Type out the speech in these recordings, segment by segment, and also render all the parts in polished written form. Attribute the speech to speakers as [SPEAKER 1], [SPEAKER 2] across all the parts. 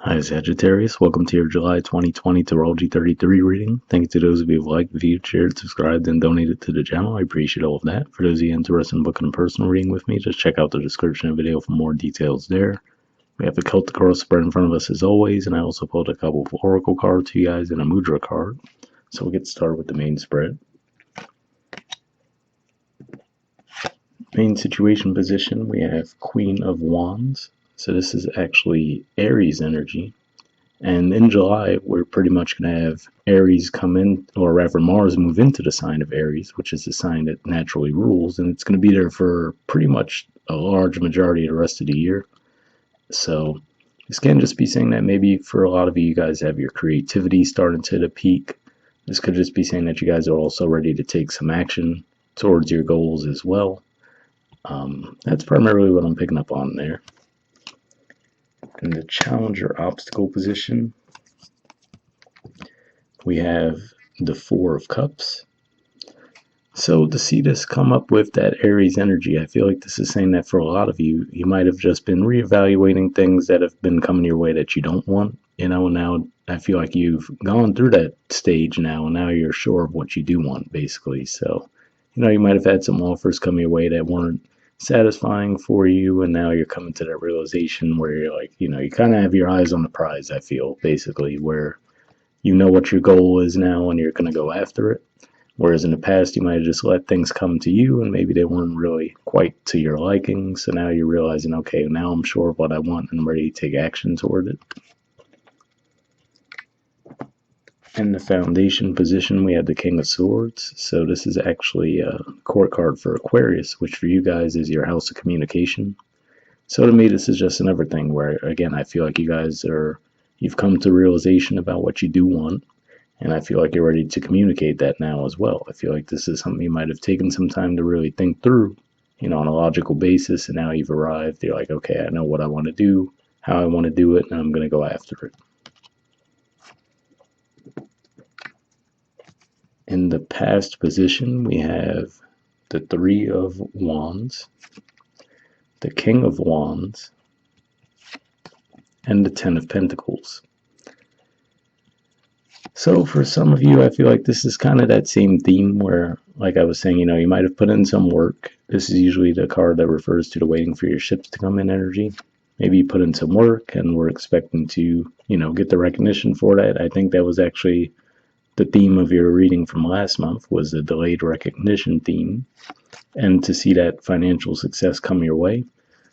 [SPEAKER 1] Hi Sagittarius, welcome to your July 2020 Astrology 33 reading. Thank you to those of you who have liked, viewed, shared, subscribed, and donated to the channel. I appreciate all of that. For those of you interested in booking a personal reading with me, just check out the description of the video for more details there. We have a Celtic cross spread in front of us as always, and I also pulled a couple of Oracle cards to you guys and a Mudra card. So we'll get started with the main spread. Main situation position, we have Queen of Wands. So this is actually Aries energy. And in July, we're pretty much going to have Aries come in, or rather Mars move into the sign of Aries, which is the sign that naturally rules. And it's going to be there for pretty much a large majority of the rest of the year. So this can just be saying that maybe for a lot of you, you guys have your creativity starting to hit a peak. This could just be saying that you guys are also ready to take some action towards your goals as well. That's primarily what I'm picking up on there. In the challenger obstacle position, we have the Four of Cups. So to see this come up with that Aries energy, I feel like this is saying that for a lot of you, you might have just been reevaluating things that have been coming your way that you don't want. Now I feel like you've gone through that stage now, and now you're sure of what you do want, basically. So, you might have had some offers come your way that weren't satisfying for you, and now you're coming to that realization where you're like, you kind of have your eyes on the prize, I feel, basically, where you know what your goal is now and you're going to go after it. Whereas in the past, you might have just let things come to you and maybe they weren't really quite to your liking. So now you're realizing, okay, now I'm sure of what I want and I'm ready to take action toward it. In the foundation position, we have the King of Swords. So this is actually a court card for Aquarius, which for you guys is your house of communication. So to me, this is just another thing where, again, I feel like you've come to realization about what you do want. And I feel like you're ready to communicate that now as well. I feel like this is something you might have taken some time to really think through, on a logical basis. And now you've arrived. You're like, okay, I know what I want to do, how I want to do it, and I'm going to go after it. In the past position, we have the Three of Wands, the King of Wands, and the Ten of Pentacles. So for some of you, I feel like this is kind of that same theme where, like I was saying, you might have put in some work. This is usually the card that refers to the waiting for your ships to come in energy. Maybe you put in some work and we're expecting to, get the recognition for that. I think that was actually the theme of your reading from last month, was the delayed recognition theme, and to see that financial success come your way.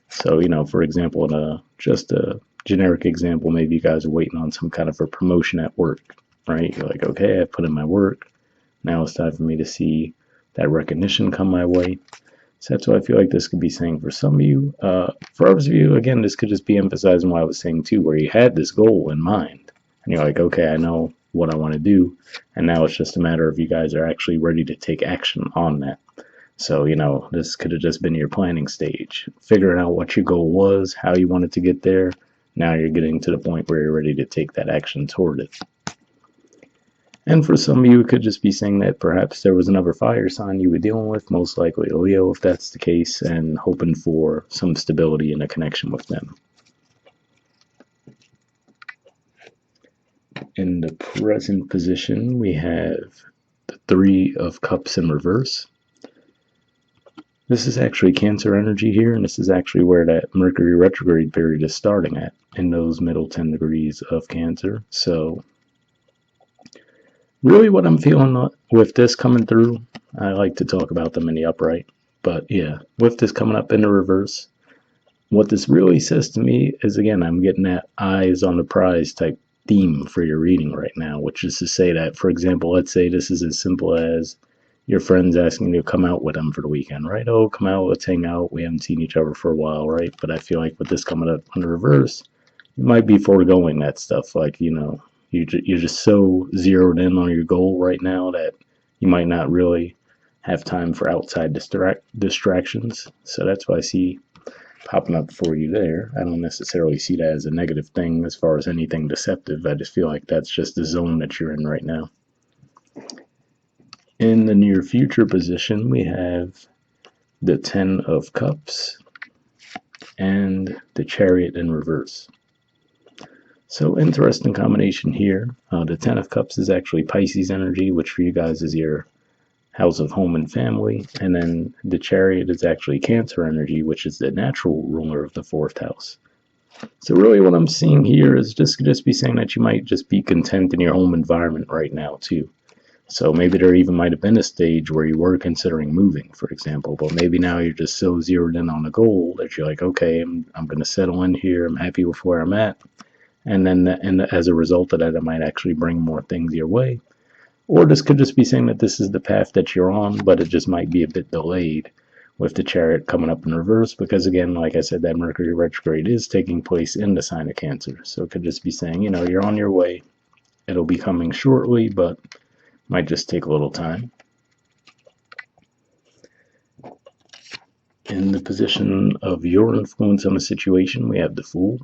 [SPEAKER 1] So, for example, just a generic example, maybe you guys are waiting on some kind of a promotion at work, right? You're like, okay, I put in my work. Now it's time for me to see that recognition come my way. So that's what I feel like this could be saying for some of you. For others of you, again, this could just be emphasizing what I was saying too, where you had this goal in mind. And you're like, okay, I know what I want to do. And now it's just a matter of you guys are actually ready to take action on that. So, this could have just been your planning stage, figuring out what your goal was, how you wanted to get there. Now you're getting to the point where you're ready to take that action toward it. And for some of you, it could just be saying that perhaps there was another fire sign you were dealing with, most likely a Leo if that's the case, and hoping for some stability in a connection with them. In the present position, we have the Three of Cups in reverse. This is actually Cancer energy here, and this is actually where that Mercury retrograde period is starting at, in those middle 10 degrees of Cancer. So really what I'm feeling with this coming through, I like to talk about them in the upright, but yeah, with this coming up in the reverse, what this really says to me is, again, I'm getting that eyes on the prize type theme for your reading right now, which is to say that, for example, let's say this is as simple as your friends asking you to come out with them for the weekend, right? Oh, come out, let's hang out. We haven't seen each other for a while, right? But I feel like with this coming up in the reverse, you might be foregoing that stuff. Like, you're just so zeroed in on your goal right now that you might not really have time for outside distractions. So that's why I see popping up for you there. I don't necessarily see that as a negative thing as far as anything deceptive. I just feel like that's just the zone that you're in right now. In the near future position, we have the Ten of Cups and the Chariot in reverse. So interesting combination here. The Ten of Cups is actually Pisces energy, which for you guys is your house of home and family. And then the Chariot is actually Cancer energy, which is the natural ruler of the fourth house. So really what I'm seeing here is just be saying that you might just be content in your home environment right now too. So maybe there even might have been a stage where you were considering moving, for example, but maybe now you're just so zeroed in on a goal that you're like, okay, I'm going to settle in here. I'm happy with where I'm at. And then as a result of that, it might actually bring more things your way. Or this could just be saying that this is the path that you're on, but it just might be a bit delayed with the Chariot coming up in reverse because, again, like I said, that Mercury retrograde is taking place in the sign of Cancer. So it could just be saying, you're on your way. It'll be coming shortly, but might just take a little time. In the position of your influence on the situation, we have the Fool.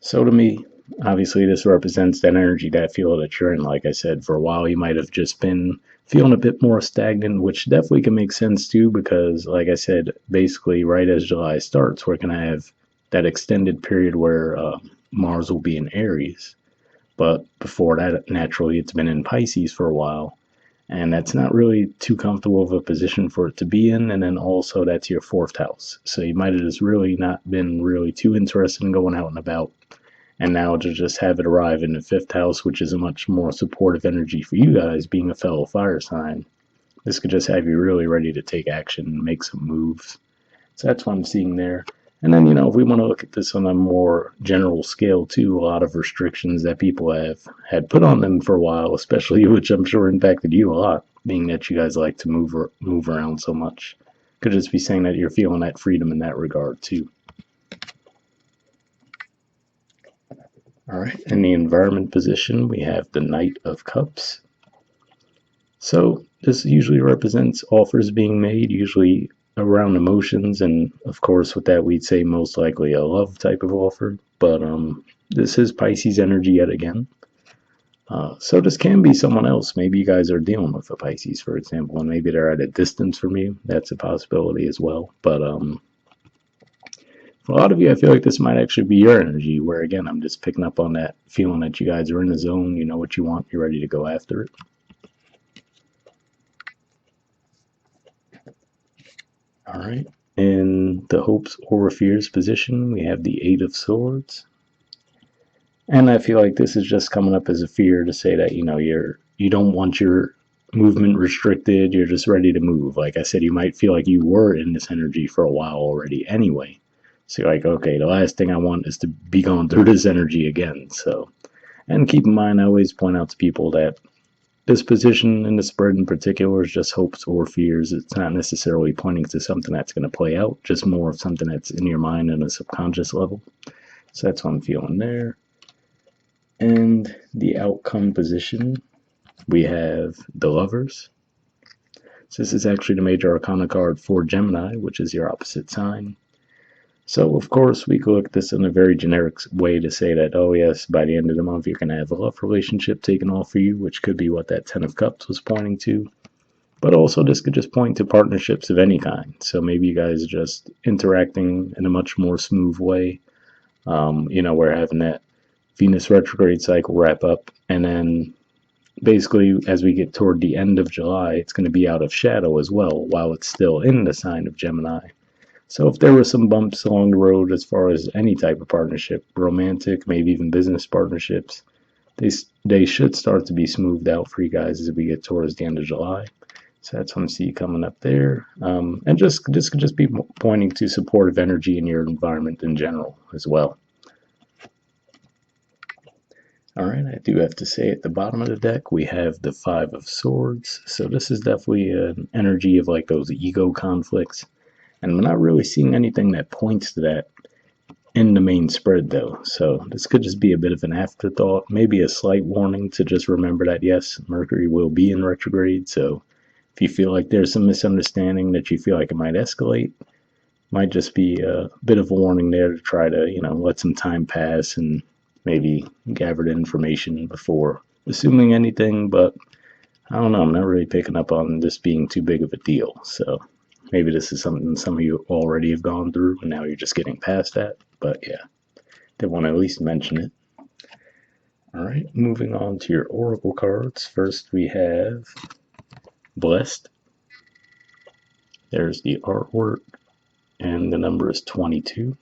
[SPEAKER 1] So to me, obviously this represents that energy, that feel that you're in. Like I said, for a while you might have just been feeling a bit more stagnant, which definitely can make sense too, because like I said, basically right as July starts, we're going to have that extended period where Mars will be in Aries. But before that, naturally, it's been in Pisces for a while. And that's not really too comfortable of a position for it to be in. And then also that's your fourth house. So you might have just really not been really too interested in going out and about. And now to just have it arrive in the fifth house, which is a much more supportive energy for you guys, being a fellow fire sign, this could just have you really ready to take action and make some moves. So that's what I'm seeing there. And then, if we want to look at this on a more general scale too, a lot of restrictions that people have had put on them for a while, especially, which I'm sure impacted you a lot, being that you guys like to move around so much. Could just be saying that you're feeling that freedom in that regard too. All right, in the environment position, we have the Knight of Cups. So this usually represents offers being made, usually around emotions, and of course with that we'd say most likely a love type of offer, but this is Pisces energy yet again. So this can be someone else. Maybe you guys are dealing with a Pisces, for example, and maybe they're at a distance from you. That's a possibility as well. But for a lot of you, I feel like this might actually be your energy, where again, I'm just picking up on that feeling that you guys are in the zone, you know what you want, you're ready to go after it. All right. In the hopes or fears position, we have the Eight of Swords. And I feel like this is just coming up as a fear to say that, you don't want your movement restricted, you're just ready to move. Like I said, you might feel like you were in this energy for a while already anyway. So you're like, okay, the last thing I want is to be going through this energy again. So, and keep in mind, I always point out to people that this position in the spread in particular is just hopes or fears. It's not necessarily pointing to something that's going to play out, just more of something that's in your mind on a subconscious level. So that's what I'm feeling there. And the outcome position, we have the Lovers. So this is actually the major arcana card for Gemini, which is your opposite sign. So, of course, we could look at this in a very generic way to say that, oh, yes, by the end of the month, you're going to have a love relationship taken off for you, which could be what that Ten of Cups was pointing to. But also, this could just point to partnerships of any kind. So maybe you guys are just interacting in a much more smooth way. We're having that Venus retrograde cycle wrap up. And then basically, as we get toward the end of July, it's going to be out of shadow as well, while it's still in the sign of Gemini. So if there were some bumps along the road as far as any type of partnership, romantic, maybe even business partnerships, they should start to be smoothed out for you guys as we get towards the end of July. So that's what I see coming up there. And this could just be pointing to supportive energy in your environment in general as well. All right, I do have to say at the bottom of the deck, we have the Five of Swords. So this is definitely an energy of like those ego conflicts. And I'm not really seeing anything that points to that in the main spread, though. So this could just be a bit of an afterthought, maybe a slight warning to just remember that, yes, Mercury will be in retrograde. So if you feel like there's some misunderstanding that you feel like it might escalate, might just be a bit of a warning there to try to, let some time pass and maybe gather the information before assuming anything. But I don't know, I'm not really picking up on this being too big of a deal. So maybe this is something some of you already have gone through, and now you're just getting past that. But yeah, they want to at least mention it. All right, moving on to your oracle cards. First, we have Blessed. There's the artwork, and the number is 22.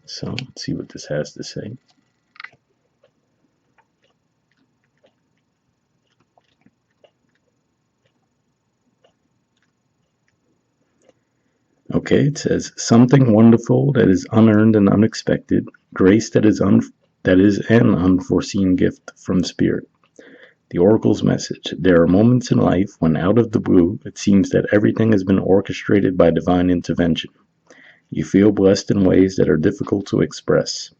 [SPEAKER 1] So let's see what this has to say. Okay, it says something wonderful that is unearned and unexpected, grace that is an unforeseen gift from spirit. The oracle's message: there are moments in life when out of the blue it seems that everything has been orchestrated by divine intervention. You feel blessed in ways that are difficult to express.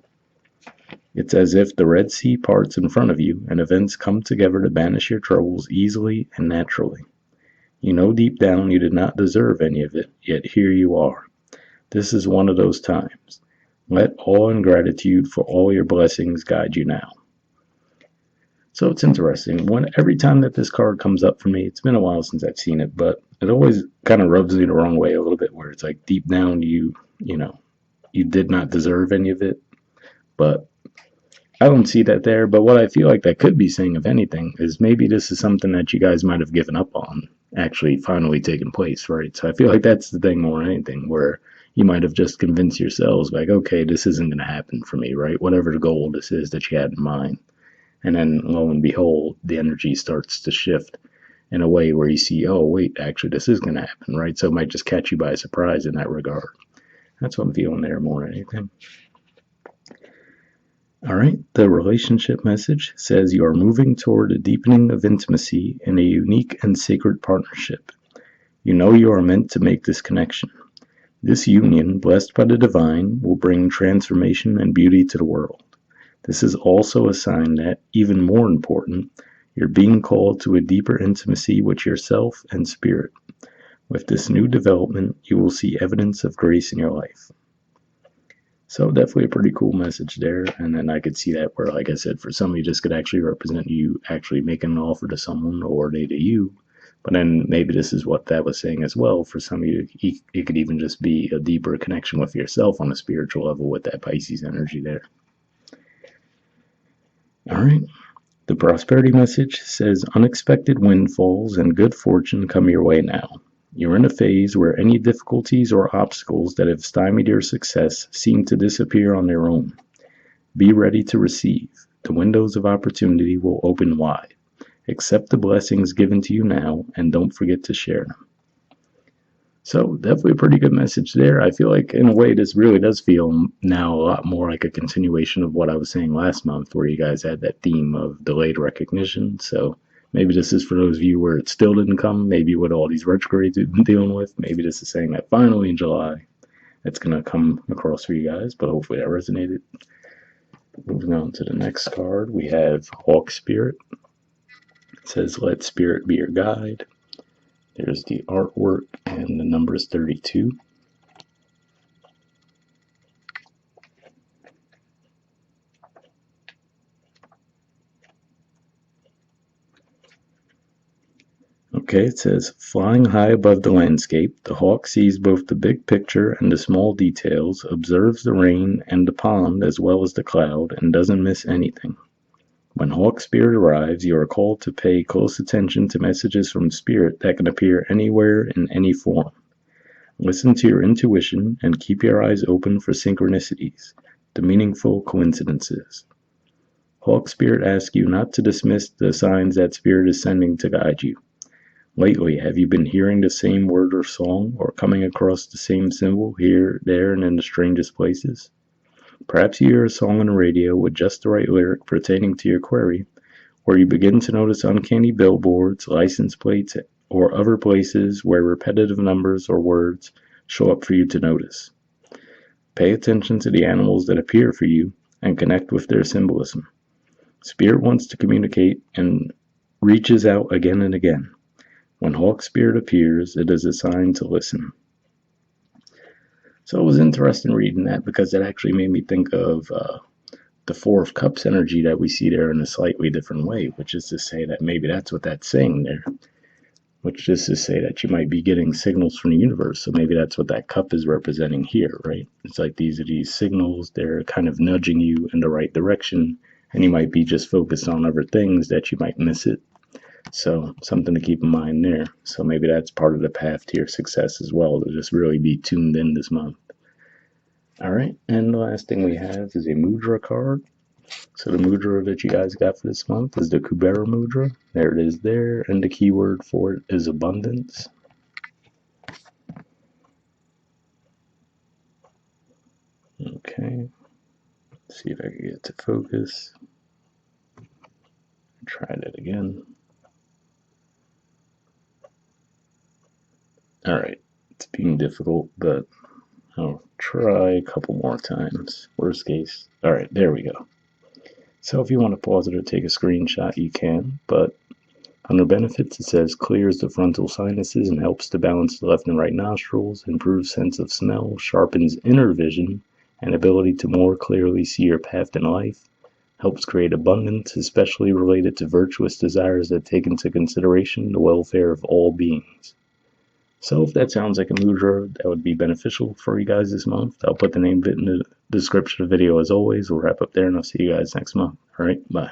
[SPEAKER 1] It's as if the Red Sea parts in front of you and events come together to banish your troubles easily and naturally. You know deep down you did not deserve any of it, yet here you are. This is one of those times. Let awe and gratitude for all your blessings guide you now. So it's interesting. Every time that this card comes up for me, it's been a while since I've seen it, but it always kind of rubs me the wrong way a little bit, where it's like deep down you did not deserve any of it. But I don't see that there. But what I feel like that could be saying, if anything, is maybe this is something that you guys might have given up on actually finally taking place, right? So I feel like that's the thing more than anything, where you might have just convinced yourselves, like, okay, this isn't going to happen for me, right? Whatever the goal this is that you had in mind. And then lo and behold, the energy starts to shift in a way where you see, oh, wait, actually, this is going to happen, right? So it might just catch you by surprise in that regard. That's what I'm feeling there more than anything. All right, the relationship message says you are moving toward a deepening of intimacy in a unique and sacred partnership. You know you are meant to make this connection. This union, blessed by the divine, will bring transformation and beauty to the world. This is also a sign that, even more important, you're being called to a deeper intimacy with yourself and spirit. With this new development, you will see evidence of grace in your life. So definitely a pretty cool message there. And then I could see that where, like I said, for some of you, this could actually represent you actually making an offer to someone or they to you. But then maybe this is what that was saying as well. For some of you, it could even just be a deeper connection with yourself on a spiritual level with that Pisces energy there. All right. The prosperity message says unexpected windfalls and good fortune come your way now. You're in a phase where any difficulties or obstacles that have stymied your success seem to disappear on their own. Be ready to receive. The windows of opportunity will open wide. Accept the blessings given to you now and don't forget to share them. So definitely a pretty good message there. I feel like in a way this really does feel now a lot more like a continuation of what I was saying last month, where you guys had that theme of delayed recognition. So maybe this is for those of you where it still didn't come, maybe what all these retrogrades we've been dealing with. Maybe this is saying that finally in July it's going to come across for you guys, but hopefully that resonated. Moving on to the next card, we have Hawk Spirit. It says, let spirit be your guide. There's the artwork, and the number is 32. Okay, it says, flying high above the landscape, the hawk sees both the big picture and the small details, observes the rain and the pond as well as the cloud, and doesn't miss anything. When Hawk Spirit arrives, you are called to pay close attention to messages from Spirit that can appear anywhere in any form. Listen to your intuition and keep your eyes open for synchronicities, the meaningful coincidences. Hawk Spirit asks you not to dismiss the signs that Spirit is sending to guide you. Lately, have you been hearing the same word or song, or coming across the same symbol here, there, and in the strangest places? Perhaps you hear a song on the radio with just the right lyric pertaining to your query, or you begin to notice uncanny billboards, license plates, or other places where repetitive numbers or words show up for you to notice. Pay attention to the animals that appear for you and connect with their symbolism. Spirit wants to communicate and reaches out again and again. When Hawk Spirit appears, it is a sign to listen. So it was interesting reading that because it actually made me think of the Four of Cups energy that we see there in a slightly different way, which is to say that maybe that's what that's saying there. Which is to say that you might be getting signals from the universe. So maybe that's what that cup is representing here, right? It's like these are these signals, they're kind of nudging you in the right direction and you might be just focused on other things that you might miss it. So something to keep in mind there. So maybe that's part of the path to your success as well, to just really be tuned in this month. All right, and the last thing we have is a Mudra card. So the Mudra that you guys got for this month is the Kubera Mudra. There it is there, and the keyword for it is abundance. Okay, let's see if I can get it to focus. Try that again. All right, it's being difficult, but I'll try a couple more times. Worst case. All right, there we go. So if you want to pause it or take a screenshot, you can, but under benefits, it says clears the frontal sinuses and helps to balance the left and right nostrils, improves sense of smell, sharpens inner vision and ability to more clearly see your path in life, helps create abundance, especially related to virtuous desires that take into consideration the welfare of all beings. So if that sounds like a mudra that would be beneficial for you guys this month, I'll put the name of it in the description of the video as always. We'll wrap up there and I'll see you guys next month. All right, bye.